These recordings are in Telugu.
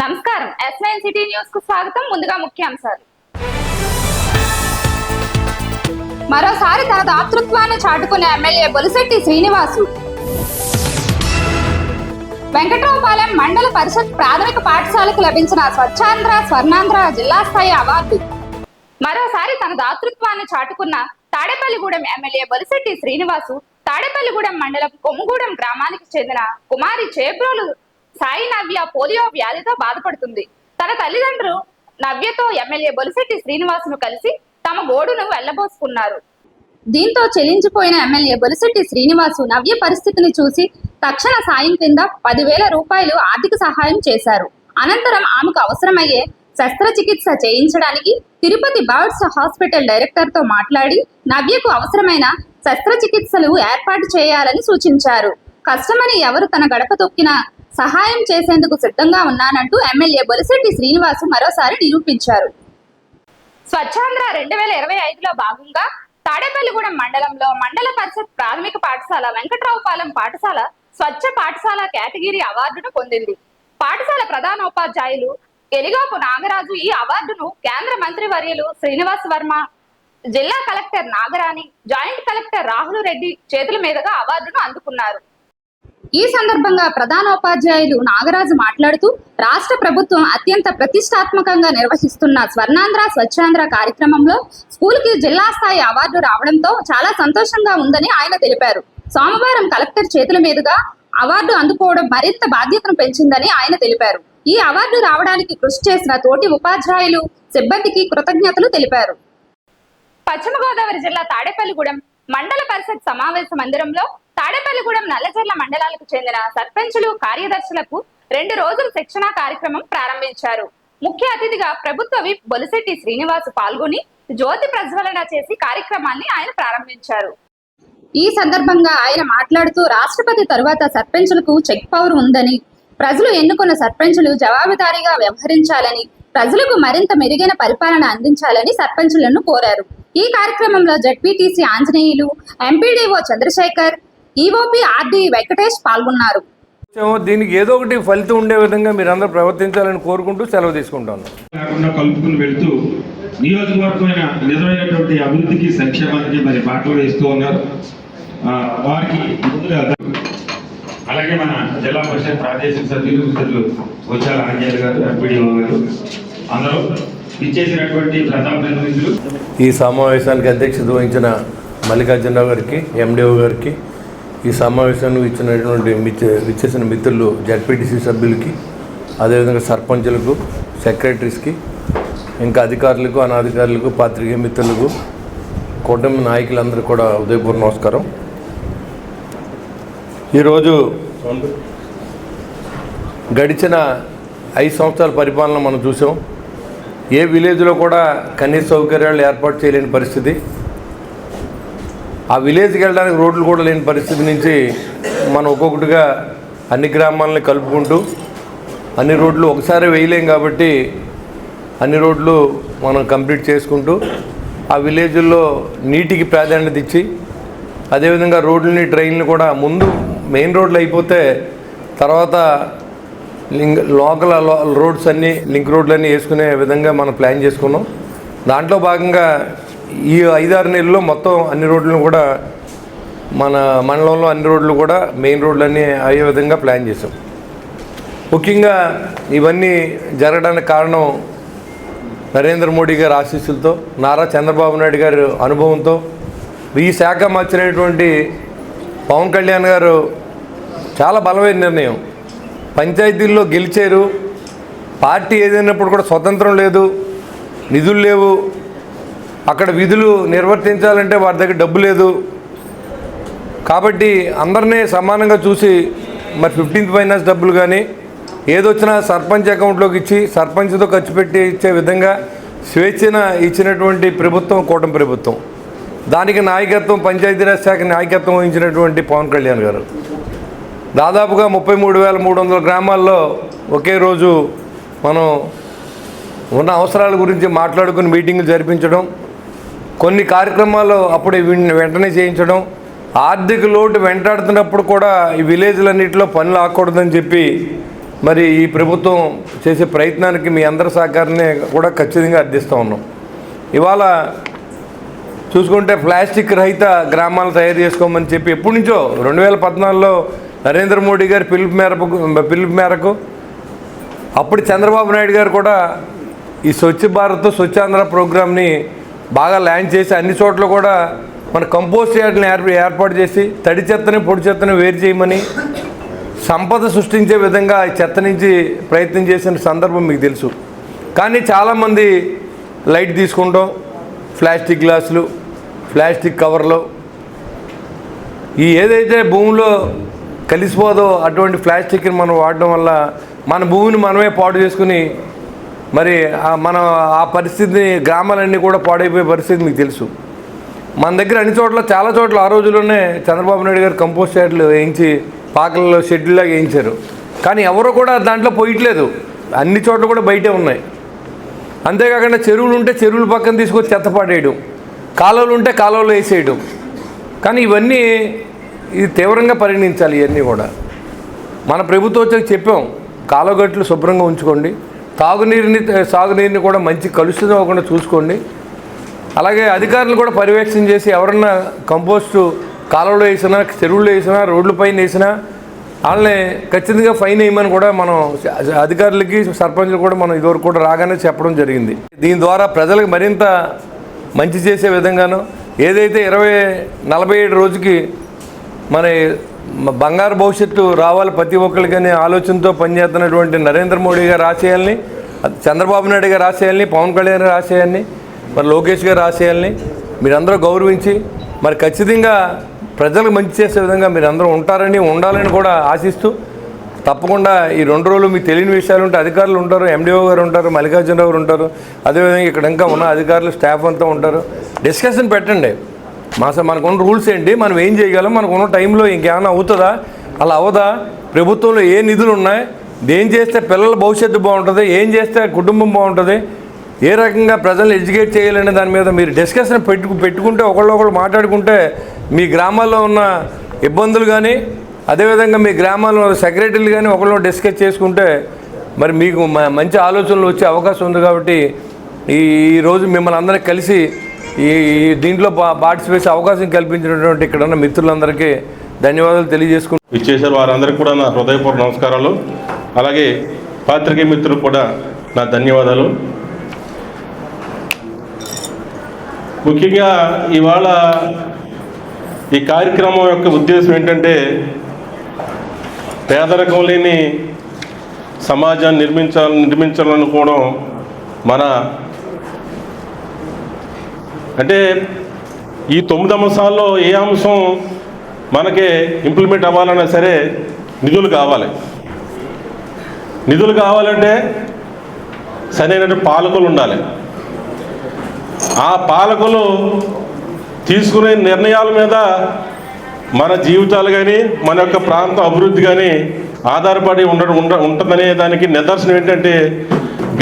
నమస్కారం S9 సిటీ న్యూస్ కు స్వాగతం. ముందుగా ముఖ్యాంశాలు. మరోసారి తన దాతృత్వాన్ని చాటుకునే ఎమ్మెల్యే బొలిశెట్టి శ్రీనివాసు. వెంకట్రావుపాలెం మండల పరిషత్ ప్రాథమిక పాఠశాలకు లభించిన స్వచ్ఛాంధ్ర స్వర్ణాంధ్ర జిల్లా స్థాయి అవార్డు. మరోసారి తన దాతృత్వాన్ని చాటుకున్న తాడేపల్లిగూడెం ఎమ్మెల్యే బొలిశెట్టి శ్రీనివాసు తాడేపల్లిగూడెం మండలం కొమ్ముగూడెం గ్రామానికి చెందిన కుమారి చేబ్రోలు సాయి నవ్య పోలియో వ్యాధితో బాధపడుతుంది. తన తల్లిదండ్రులు నవ్యతో ఎమ్మెల్యే బొలిశెట్టి శ్రీనివాసును కలిసి తమ గోడును వెళ్లబోసుకున్నారు. దీంతో చెలించిపోయిన ఎమ్మెల్యే బొలిశెట్టి శ్రీనివాసు నవ్య పరిస్థితిని చూసి తక్షణ సాయం కింద 10,000 రూపాయలు ఆర్థిక సహాయం చేశారు. అనంతరం ఆమెకు అవసరమయ్యే శస్త్రచికిత్స చేయించడానికి తిరుపతి బర్డ్స్ హాస్పిటల్ డైరెక్టర్ తో మాట్లాడి నవ్యకు అవసరమైన శస్త్రచికిత్సలు ఏర్పాటు చేయాలని సూచించారు. కష్టమని ఎవరు తన గడప తొక్కినా సహాయం చేసేందుకు సిద్ధంగా ఉన్నానంటూ ఎమ్మెల్యే బొలిశెట్టి శ్రీనివాసు మరోసారి నిరూపించారు. స్వచ్ఛాంధ్ర 2025లో భాగంగా తాడేపల్లిగూడెం మండలంలో మండల పరిషత్ ప్రాథమిక పాఠశాల వెంకట్రావుపాలెం పాఠశాల స్వచ్ఛ పాఠశాల కేటగిరీ అవార్డును పొందింది. పాఠశాల ప్రధానోపాధ్యాయులు ఎలిగాపు నాగరాజు ఈ అవార్డును కేంద్ర మంత్రి వర్యులు శ్రీనివాస్ వర్మ, జిల్లా collector Nagarani, joint collector Rahul Reddy చేతుల మీదుగా అవార్డును అందుకున్నారు. ఈ సందర్భంగా ప్రధానోపాధ్యాయులు నాగరాజు మాట్లాడుతూ రాష్ట్ర ప్రభుత్వం అత్యంత ప్రతిష్టాత్మకంగా నిర్వహిస్తున్న స్వర్ణాంధ్ర స్వచ్ఛాంధ్ర కార్యక్రమంలో స్కూల్ కి జిల్లా స్థాయి అవార్డు రావడంతో చాలా సంతోషంగా ఉందని ఆయన తెలిపారు. సోమవారం కలెక్టర్ చేతుల మీదుగా అవార్డు అందుకోవడం మరింత బాధ్యతను పెంచిందని ఆయన తెలిపారు. ఈ అవార్డు రావడానికి కృషి చేసిన తోటి ఉపాధ్యాయులు సిబ్బందికి కృతజ్ఞతలు తెలిపారు. పశ్చిమ గోదావరి జిల్లా తాడేపల్లిగూడెం మండల పరిషత్ సమావేశ మందిరంలో తాడేపల్లిగూడెం నల్లజర్ల మండలాలకు చెందిన సర్పంచులు కార్యదర్శులకు 2 రోజుల శిక్షణా కార్యక్రమం ప్రారంభించారు. ముఖ్య అతిథిగా ప్రభుత్వ విప్ బొలిశెట్టి శ్రీనివాసు పాల్గొని జ్యోతి ప్రజ్వలన చేసి కార్యక్రమాన్ని ఆయన ప్రారంభించారు. ఈ సందర్భంగా ఆయన మాట్లాడుతూ రాష్ట్రపతి తరువాత సర్పంచులకు చెక్ పవర్ ఉందని, ప్రజలు ఎన్నుకున్న సర్పంచులు జవాబుదారీగా వ్యవహరించాలని, ప్రజలకు మరింత మెరుగైన పరిపాలన అందించాలని సర్పంచులను కోరారు. ఈ కార్యక్రమంలో ZPTC Anjaneyulu, MPDO Chandrasekhar, EOP RD Venkatesh పాల్గొన్నారు. దీనికి ఏదో ఒకటి ఫలితం ఉండే విధంగా మీరందరూ ప్రవర్తించాలని కోరుకుంటూ సెలవు తీసుకుంటాను. కలుపుకుని వెళ్తూ నియోజకవర్గమైన నిజమైనటువంటి అభివృద్ధికి సంక్షేమానికి మరి బాటలు వేస్తూ ఉన్నారు. వారికి ముందుగా అలాగే మన జిల్లా పరిషత్ ప్రాదేశిక సభ్యులు మిత్రులు వచ్చాల ఆంజనేయులు గారు, ఎంపీడీఓ గారు, అందరూ ఇచ్చేసినటువంటి ప్రజాప్రతినిధులు, ఈ సమావేశానికి అధ్యక్షత వహించిన మల్లికార్జునరావు గారికి, ఎండిఓ గారికి, ఈ సమావేశానికి ఇచ్చేసిన మిత్రులు జడ్పీటీసీ సభ్యులకి, అదేవిధంగా సర్పంచులకు, సెక్రటరీస్కి, ఇంకా అధికారులకు, అనాధికారులకు, పాత్రికేయ మిత్రులకు, కూటమి నాయకులందరూ కూడా ఉదయపూర్వ నమస్కారం. ఈరోజు గడిచిన 5 సంవత్సరాల పరిపాలన మనం చూసాం. ఏ విలేజ్లో కూడా కనీస సౌకర్యాలు ఏర్పాటు చేయలేని పరిస్థితి, ఆ విలేజ్కి వెళ్ళడానికి రోడ్లు కూడా లేని పరిస్థితి నుంచి మనం ఒక్కొక్కటిగా అన్ని గ్రామాలని కలుపుకుంటూ అన్ని రోడ్లు ఒకసారి వేయలేం కాబట్టి అన్ని రోడ్లు మనం కంప్లీట్ చేసుకుంటూ ఆ విలేజ్ల్లో నీటికి ప్రాధాన్యత ఇచ్చి, అదేవిధంగా రోడ్లని, ట్రైన్లు కూడా ముందు మెయిన్ రోడ్లు అయిపోతే తర్వాత లోకల్ రోడ్స్ అన్నీ, లింక్ రోడ్లు అన్నీ వేసుకునే విధంగా మనం ప్లాన్ చేసుకున్నాం. దాంట్లో భాగంగా ఈ 5-6 నెలల్లో మొత్తం అన్ని రోడ్లను కూడా మన మండలంలో అన్ని రోడ్లు కూడా మెయిన్ రోడ్లన్నీ అయ్యే విధంగా ప్లాన్ చేసాం. ముఖ్యంగా ఇవన్నీ జరగడానికి కారణం నరేంద్ర మోడీ గారి ఆశీస్సులతో, నారా చంద్రబాబు నాయుడు గారి అనుభవంతో, ఈ శాఖ మార్చినటువంటి పవన్ కళ్యాణ్ గారు చాలా బలమైన నిర్ణయం. పంచాయతీల్లో గెలిచారు, పార్టీ ఏదైనప్పుడు కూడా స్వతంత్రం లేదు, నిధులు లేవు, అక్కడ విధులు నిర్వర్తించాలంటే వారి దగ్గర డబ్బు లేదు. కాబట్టి అందరినీ సమానంగా చూసి మరి 15th ఫైనాన్స్ డబ్బులు కానీ ఏదొచ్చినా సర్పంచ్ అకౌంట్లోకి ఇచ్చి సర్పంచ్తో ఖర్చు పెట్టి ఇచ్చే విధంగా స్వేచ్ఛన ఇచ్చినటువంటి ప్రభుత్వం కూటమి ప్రభుత్వం. దానికి నాయకత్వం, పంచాయతీరాజ్ శాఖ నాయకత్వం వహించినటువంటి పవన్ కళ్యాణ్ గారు దాదాపుగా 33,300 గ్రామాల్లో ఒకే రోజు మనం ఉన్న అవసరాల గురించి మాట్లాడుకుని మీటింగులు జరిపించడం, కొన్ని కార్యక్రమాలు అప్పుడే వెంటనే చేయించడం, ఆర్థిక లోటు వెంటాడుతున్నప్పుడు కూడా ఈ విలేజ్లన్నింటిలో పనులు ఆకూడదని చెప్పి మరి ఈ ప్రభుత్వం చేసే ప్రయత్నానికి మీ అందరి సహకారాన్ని కూడా ఖచ్చితంగా అర్థిస్తూ ఉన్నాం. ఇవాళ చూసుకుంటే ప్లాస్టిక్ రహిత గ్రామాలు తయారు చేసుకోమని చెప్పి ఎప్పటి నుంచో 2014లో నరేంద్ర మోడీ గారి పిలుపు మేరకు అప్పుడు చంద్రబాబు నాయుడు గారు కూడా ఈ స్వచ్ఛ భారత్ స్వచ్ఛాంధ్ర ప్రోగ్రామ్ని బాగా లాంచ్ చేసి అన్ని చోట్ల కూడా మన కంపోస్ట్ యార్డ్ని ఏర్పాటు చేసి తడి చెత్తని పొడి చెత్తని వేరు చేయమని సంపద సృష్టించే విధంగా ఈ చెత్త నుంచి ప్రయత్నం చేసిన సందర్భం మీకు తెలుసు. కానీ చాలామంది లైట్ తీసుకుంటాం, ప్లాస్టిక్ గ్లాసులు, ప్లాస్టిక్ కవర్లు, ఈ ఏదైతే భూమిలో కలిసిపోదో అటువంటి ప్లాస్టిక్ని మనం వాడడం వల్ల మన భూమిని మనమే పాడు చేసుకుని మరి మనం ఆ పరిస్థితిని గ్రామాలన్నీ కూడా పాడైపోయే పరిస్థితి మీకు తెలుసు. మన దగ్గర అన్ని చోట్ల చాలా చోట్ల ఆ రోజుల్లోనే చంద్రబాబు నాయుడు గారు కంపోస్ట్ యార్డ్లు వేయించి పాకల్లో షెడ్యూల్లాగా వేయించారు. కానీ ఎవరు కూడా దాంట్లో పోయట్లేదు, అన్ని చోట్ల కూడా బయటే ఉన్నాయి. అంతేకాకుండా చెరువులు ఉంటే చెరువుల పక్కన తీసుకొచ్చి చెత్త పాడేయడం, కాలువలు ఉంటే కాలువలు వేసేయడం. కానీ ఇవన్నీ ఇది తీవ్రంగా పరిగణించాలి. ఇవన్నీ కూడా మన ప్రభుత్వం వచ్చాక చెప్పాం, కాలువగట్లు శుభ్రంగా ఉంచుకోండి, సాగునీరుని కూడా మంచి కలుషితం అవ్వకుండా చూసుకోండి. అలాగే అధికారులు కూడా పర్యవేక్షణ చేసి ఎవరన్నా కంపోస్టు కాలువలో వేసినా, చెరువుల్లో వేసినా, రోడ్లపైన వేసినా వాళ్ళని ఖచ్చితంగా ఫైన్ వేయమని కూడా మనం అధికారులకి సర్పంచులు కూడా మనం ఇదివరకు కూడా రాగానే చెప్పడం జరిగింది. దీని ద్వారా ప్రజలకు మరింత మంచి చేసే విధంగాను ఏదైతే 2047 రోజుకి మన బంగారు భవిష్యత్తు రావాలి ప్రతి ఒక్కరికనే ఆలోచనతో పనిచేస్తున్నటువంటి నరేంద్ర మోడీ గారు ఆశయాల్ని, చంద్రబాబు నాయుడు గారు ఆశయాల్ని, పవన్ కళ్యాణ్ గారు ఆశయాల్ని, మరి లోకేష్ గారు ఆశయాల్ని మీరందరూ గౌరవించి మరి ఖచ్చితంగా ప్రజలకు మంచి చేసే విధంగా మీరందరూ ఉంటారని ఉండాలని కూడా ఆశిస్తూ, తప్పకుండా ఈ 2 రోజులు మీకు తెలియని విషయాలు ఉంటే అధికారులు ఉంటారు, ఎండిఓ గారు ఉంటారు, మల్లికార్జునరావు గారు ఉంటారు, అదేవిధంగా ఇక్కడ ఇంకా ఉన్న అధికారులు స్టాఫ్ అంతా ఉంటారు. డిస్కషన్ పెట్టండి. మనకున్న రూల్స్ ఏంటి, మనం ఏం చేయగలం, మనకున్న టైంలో ఇంకేమైనా అవుతుందా, అలా అవదా, ప్రభుత్వంలో ఏ నిధులు ఉన్నాయి, ఏం చేస్తే పిల్లల భవిష్యత్తు బాగుంటుంది, ఏం చేస్తే కుటుంబం బాగుంటుంది, ఏ రకంగా ప్రజల్ని ఎడ్యుకేట్ చేయాలనే దాని మీద మీరు డిస్కషన్ పెట్టుకుంటే ఒకళ్ళు మాట్లాడుకుంటే మీ గ్రామాల్లో ఉన్న ఇబ్బందులు కానీ అదేవిధంగా మీ గ్రామాల్లో సెక్రటరీలు కానీ ఒకళ్ళు డిస్కస్ చేసుకుంటే మరి మీకు మంచి ఆలోచనలు వచ్చే అవకాశం ఉంది. కాబట్టి ఈరోజు మిమ్మల్ని అందరికీ కలిసి ఈ దీంట్లో పార్టిసిపేట్ అవకాశం కల్పించినటువంటి ఇక్కడ ఉన్న మిత్రులందరికీ ధన్యవాదాలు తెలియజేసుకుంటూ ఇచ్చేసారు వారందరికీ కూడా నా హృదయపూర్వక నమస్కారాలు. అలాగే పాత్రికేయ మిత్రులకు కూడా నా ధన్యవాదాలు. ముఖ్యంగా ఇవాళ ఈ కార్యక్రమం యొక్క ఉద్దేశం ఏంటంటే పేదరికం లేని సమాజాన్ని నిర్మించాలనుకోవడం మన అంటే ఈ 9 అంశాల్లో ఏ అంశం మనకి ఇంప్లిమెంట్ అవ్వాలన్నా సరే నిధులు కావాలి. నిధులు కావాలంటే సరైన పాలకులు ఉండాలి. ఆ పాలకులు తీసుకునే నిర్ణయాల మీద మన జీవితాలు కానీ మన యొక్క ప్రాంత అభివృద్ధి కానీ ఆధారపడి ఉంటుందనే దానికి నిదర్శనం ఏంటంటే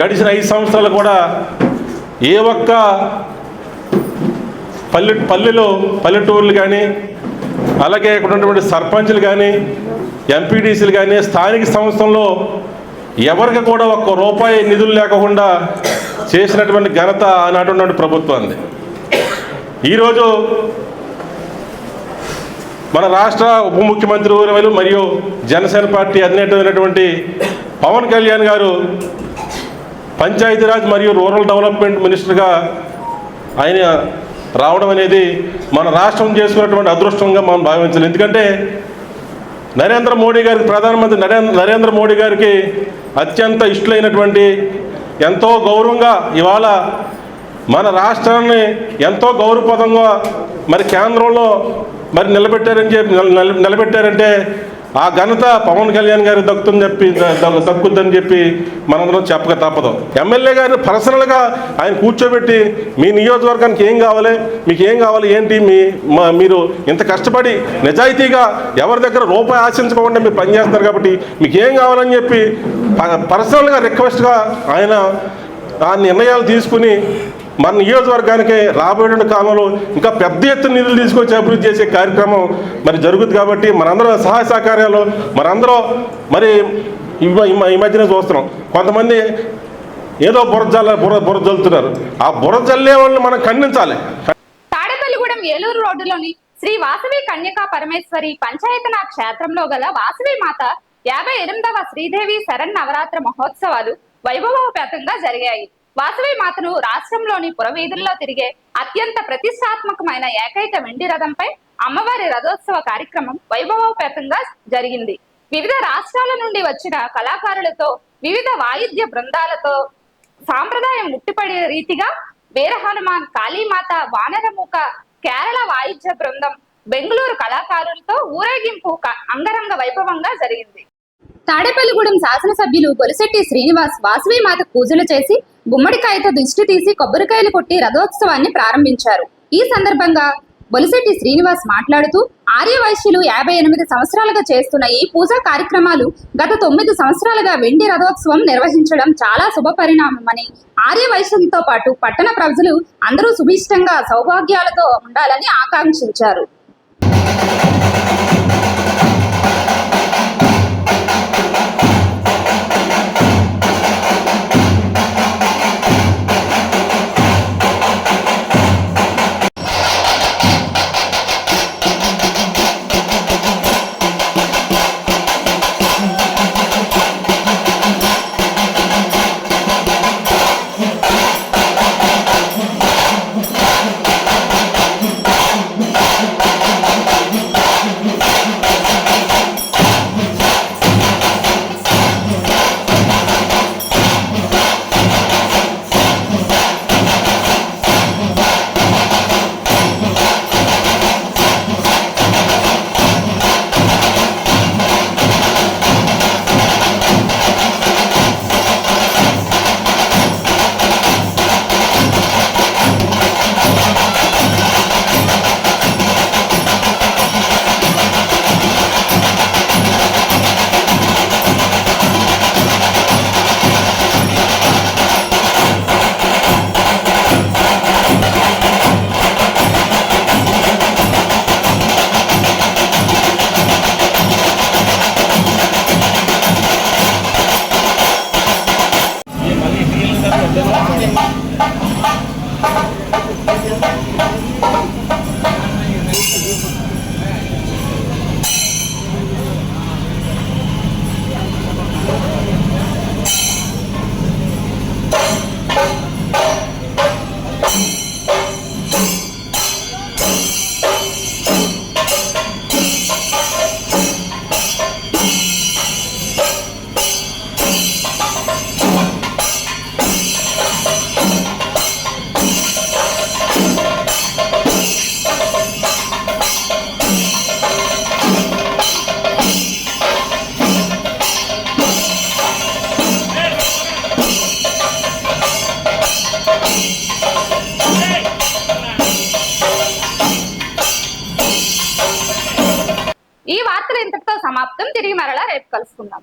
గడిచిన 5 సంవత్సరాలు కూడా ఏ ఒక్క పల్లెటూర్లు కానీ అలాగే ఇక్కడ ఉన్నటువంటి సర్పంచులు కానీ ఎంపీటీసీలు కానీ స్థానిక సంస్థల్లో ఎవరికి కూడా ఒక్క రూపాయి నిధులు లేకుండా చేసినటువంటి ఘనత ఆనాటి ప్రభుత్వాన్ని. ఈరోజు మన రాష్ట్ర ఉప ముఖ్యమంత్రి వర్యులు మరియు జనసేన పార్టీ అధినేతమైనటువంటి పవన్ కళ్యాణ్ గారు పంచాయతీరాజ్ మరియు రూరల్ డెవలప్మెంట్ మినిస్టర్గా ఆయన రావడం అనేది మన రాష్ట్రం చేసుకున్నటువంటి అదృష్టంగా మనం భావించాలి. ఎందుకంటే నరేంద్ర మోడీ గారికి ప్రధానమంత్రి నరేంద్ర మోడీ గారికి అత్యంత ఇష్టమైనటువంటి ఎంతో గౌరవంగా ఇవాళ మన రాష్ట్రాన్ని ఎంతో గౌరవప్రదంగా మరి కేంద్రంలో మరి నిలబెట్టారంటే ఆ ఘనత పవన్ కళ్యాణ్ గారికి దక్కుద్దని చెప్పి మనందరం చెప్పక తప్పదు. ఎమ్మెల్యే గారిని పర్సనల్గా ఆయన కూర్చోబెట్టి మీ నియోజకవర్గానికి ఏం కావాలి, మీకు ఏం కావాలి, ఏంటి మీరు ఇంత కష్టపడి నిజాయితీగా ఎవరి దగ్గర రూపాయి ఆశించకుండా మీరు పనిచేస్తున్నారు కాబట్టి మీకు ఏం కావాలని చెప్పి పర్సనల్గా రిక్వెస్ట్గా ఆయన ఆ నిర్ణయాలు తీసుకుని మన నియోజకవర్గానికి రాబోయే కాలంలో ఇంకా పెద్ద ఎత్తున నిధులు తీసుకొచ్చి అభివృద్ధి చేసే కార్యక్రమం మరి జరుగుతుంది. కాబట్టి మనందరం సహాయ సహకార్యాలు మనందరం మరి ఈ మధ్యనే చూస్తున్నాం. కొంతమంది ఏదో బురద జల్లుతున్నారు. ఆ బురద జల్లే వాళ్ళని మనం ఖండించాలి. తాడేపల్లిగూడెం ఏలూరు రోడ్డులోని శ్రీ వాసవి కన్యకా పరమేశ్వరి పంచాయతన క్షేత్రంలో గల వాసవి మాత 58వ శ్రీదేవి శరన్నవరాత్ర మహోత్సవాలు వైభవోపేతంగా జరిగాయి. వాసవి మాతను రాష్ట్రంలోని పురవీధుల్లో తిరిగే అత్యంత ప్రతిష్టాత్మకమైన ఏకైక వెండి రథంపై అమ్మవారి రథోత్సవ కార్యక్రమం వైభవోపేతంగా జరిగింది. వివిధ రాష్ట్రాల నుండి వచ్చిన కళాకారులతో, వివిధ వాయిద్య బృందాలతో సాంప్రదాయం ఉట్టిపడే రీతిగా వీర హనుమాన్, కాళీమాత, వానరముఖ, కేరళ వాయిద్య బృందం, బెంగళూరు కళాకారులతో ఊరేగింపు అంగరంగ వైభవంగా జరిగింది. తాడేపల్లిగూడెం శాసనసభ్యులు బొలిశెట్టి శ్రీనివాస్ వాసవి మాత పూజలు చేసి గుమ్మడికాయతో దిష్టి తీసి కొబ్బరికాయలు కొట్టి రథోత్సవాన్ని ప్రారంభించారు. ఈ సందర్భంగా బొలిశెట్టి శ్రీనివాస్ మాట్లాడుతూ ఆర్యవైశ్యులు 58 సంవత్సరాలుగా చేస్తున్న ఈ పూజా కార్యక్రమాలు గత 9 సంవత్సరాలుగా వెండి రథోత్సవం నిర్వహించడం చాలా శుభ పరిణామమని, ఆర్యవైశ్యులతో పాటు పట్టణ ప్రజలు అందరూ సుభిష్టంగా సౌభాగ్యాలతో ఉండాలని ఆకాంక్షించారు. ఈ వార్తలు ఇంతటితో సమాప్తం. తిరిగి మరలా రేపు కలుసుకుందాం.